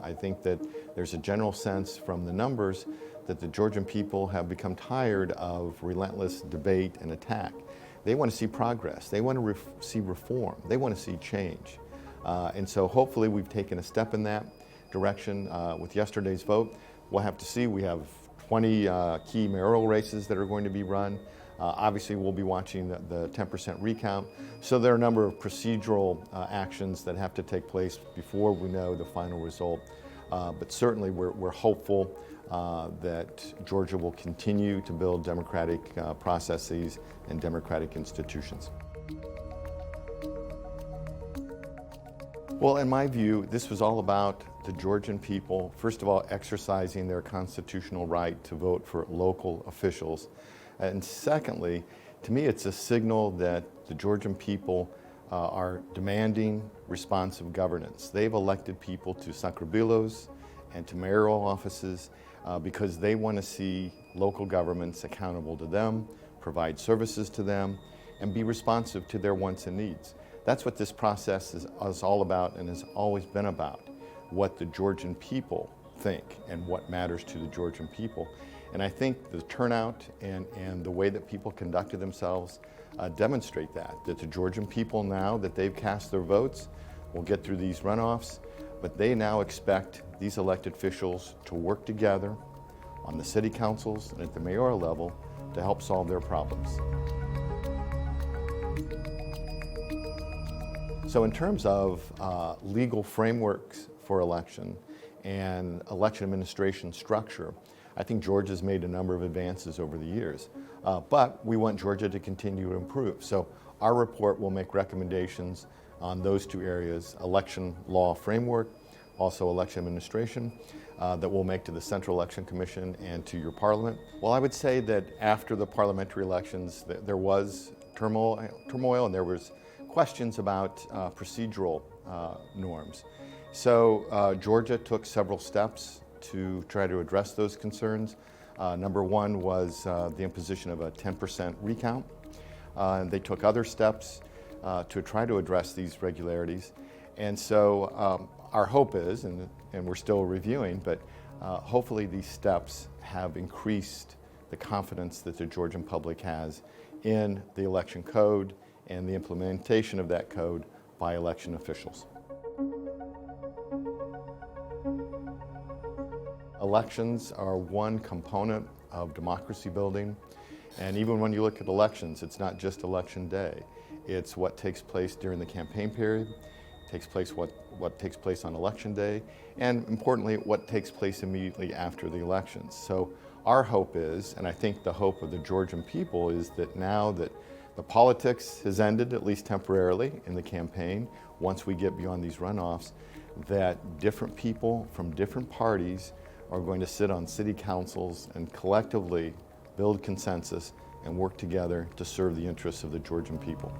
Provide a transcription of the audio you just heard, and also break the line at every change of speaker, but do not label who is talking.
I think that there's a general sense from the numbers that the Georgian people have become tired of relentless debate and attack. They want to see progress. They want to see reform. They want to see change. And so hopefully we've taken a step in that direction with yesterday's vote. We'll have to see. We have 20 key mayoral races that are going to be run. Obviously, we'll be watching the 10% recount. So there are a number of procedural actions that have to take place before we know the final result. But certainly, we're hopeful that Georgia will continue to build democratic processes and democratic institutions. Well, in my view, this was all about the Georgian people, first of all, exercising their constitutional right to vote for local officials. And secondly, to me, it's a signal that the Georgian people are demanding responsive governance. They've elected people to Sacrabillos and to mayoral offices because they want to see local governments accountable to them, provide services to them, and be responsive to their wants and needs. That's what this process is all about and has always been about, what the Georgian people think and what matters to the Georgian people. And I think the turnout and the way that people conducted themselves demonstrate that the Georgian people now that they've cast their votes will get through these runoffs, but they now expect these elected officials to work together on the city councils and at the mayoral level to help solve their problems. So in terms of legal frameworks for election and election administration structure, I think Georgia's made a number of advances over the years, but we want Georgia to continue to improve. So our report will make recommendations on those two areas, election law framework, also election administration, that we'll make to the Central Election Commission and to your parliament. Well, I would say that after the parliamentary elections, there was turmoil and there was questions about procedural norms. So Georgia took several steps to try to address those concerns. Number one was the imposition of a 10% recount. They took other steps to try to address these irregularities. And so our hope is, and we're still reviewing, but hopefully these steps have increased the confidence that the Georgian public has in the election code and the implementation of that code by election officials. Elections are one component of democracy building, and even when you look at elections, it's not just election day. It's what takes place during the campaign period, what takes place on election day, and importantly, what takes place immediately after the elections. So our hope is, and I think the hope of the Georgian people is that now that the politics has ended, at least temporarily, in the campaign, once we get beyond these runoffs, that different people from different parties are going to sit on city councils and collectively build consensus and work together to serve the interests of the Georgian people.